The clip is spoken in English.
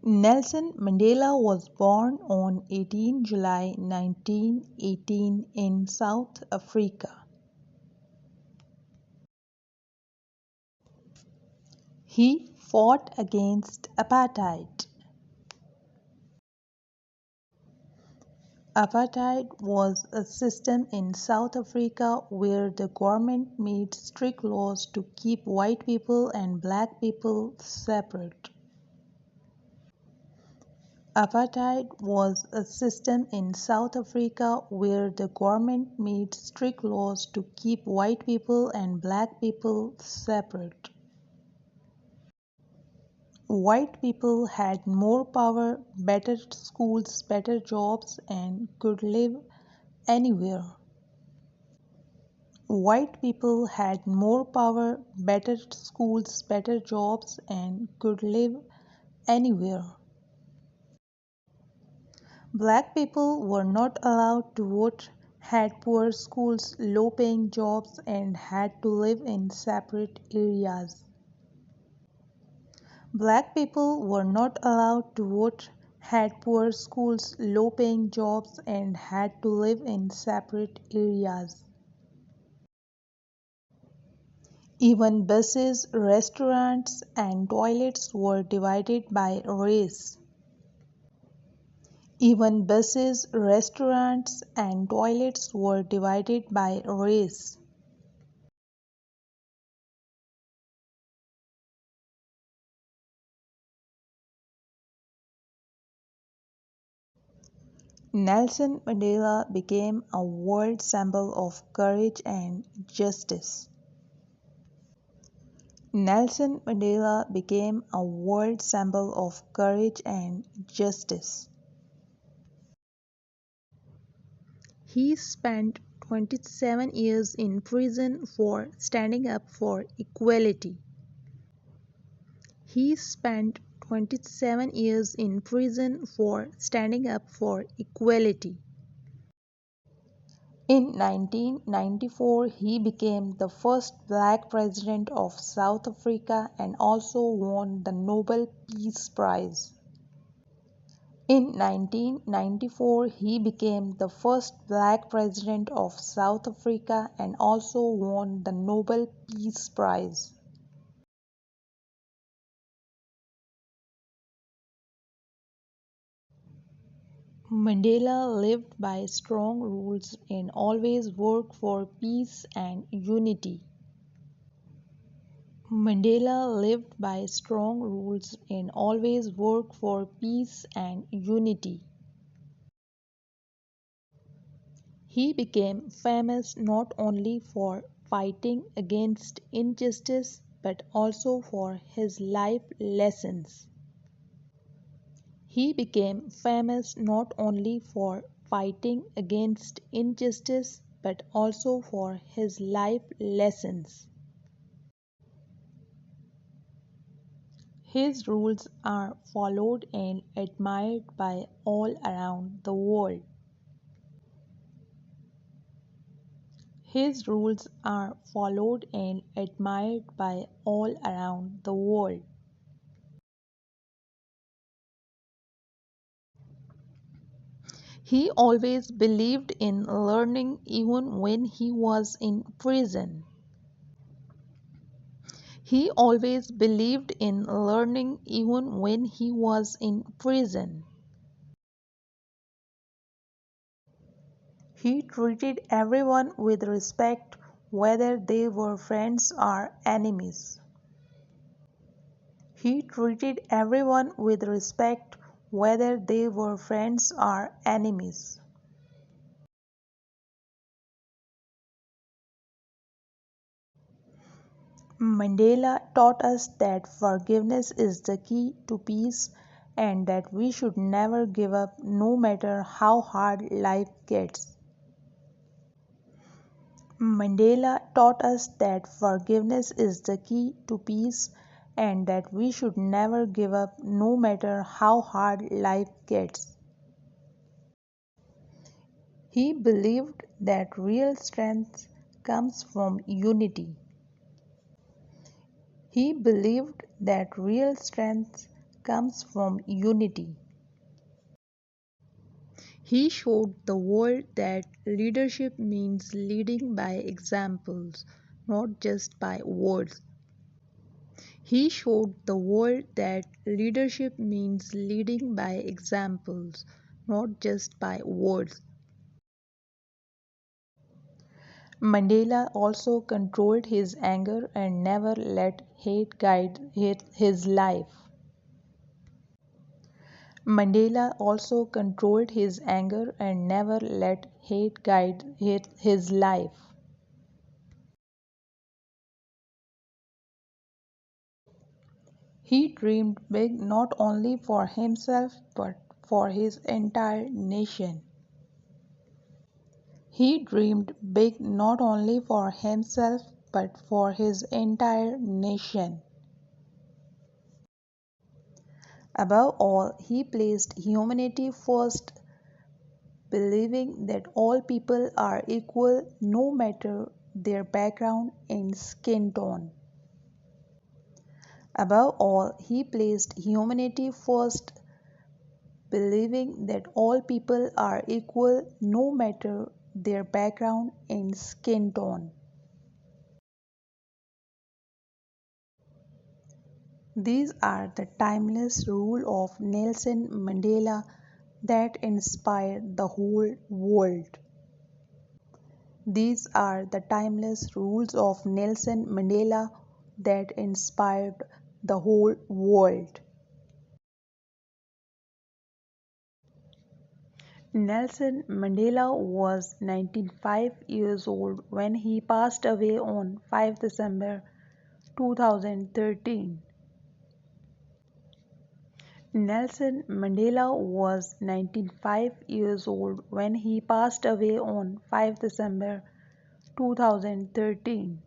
Nelson Mandela was born on 18 July 1918 in South Africa. He fought against apartheid. Apartheid was a system in South Africa where the government made strict laws to keep white people and black people separate. Apartheid was a system in South Africa where the government made strict laws to keep white people and black people separate. White people had more power, better schools, better jobs, and could live anywhere. White people had more power, better schools, better jobs, and could live anywhere. Black people were not allowed to vote, had poor schools, low paying jobs, and had to live in separate areas. Black people were not allowed to vote, had poor schools, low paying jobs, and had to live in separate areas. Even buses, restaurants, and toilets were divided by race. Even buses, restaurants, and toilets were divided by race. Nelson Mandela became a world symbol of courage and justice. Nelson Mandela became a world symbol of courage and justice. He spent 27 years in prison for standing up for equality. He spent 27 years in prison for standing up for equality. In 1994, he became the first black president of South Africa and also won the Nobel Peace Prize. In 1994, he became the first black president of South Africa and also won the Nobel Peace Prize. Mandela lived by strong rules and always worked for peace and unity. Mandela lived by strong rules and always worked for peace and unity. He became famous not only for fighting against injustice but also for his life lessons. He became famous not only for fighting against injustice but also for his life lessons. His rules are followed and admired by all around the world. His rules are followed and admired by all around the world. He always believed in learning even when he was in prison. He always believed in learning even when he was in prison. He treated everyone with respect, whether they were friends or enemies. He treated everyone with respect, whether they were friends or enemies. Mandela taught us that forgiveness is the key to peace and that we should never give up no matter how hard life gets. Mandela taught us that forgiveness is the key to peace and that we should never give up no matter how hard life gets. He believed that real strength comes from unity. He believed that real strength comes from unity. He showed the world that leadership means leading by examples, not just by words. He showed the world that leadership means leading by examples, not just by words. Mandela also controlled his anger and never let hate guide his life. Mandela also controlled his anger and never let hate guide his life. He dreamed big not only for himself but for his entire nation. He dreamed big not only for himself but for his entire nation. Above all, he placed humanity first, believing that all people are equal no matter their background and skin tone. Above all, he placed humanity first, believing that all people are equal no matter their background and skin tone. These are the timeless rules of Nelson Mandela that inspired the whole world. These are the timeless rules of Nelson Mandela that inspired the whole world. Nelson Mandela was 95 years old when he passed away on 5 December 2013. Nelson Mandela was 95 years old when he passed away on 5 December 2013.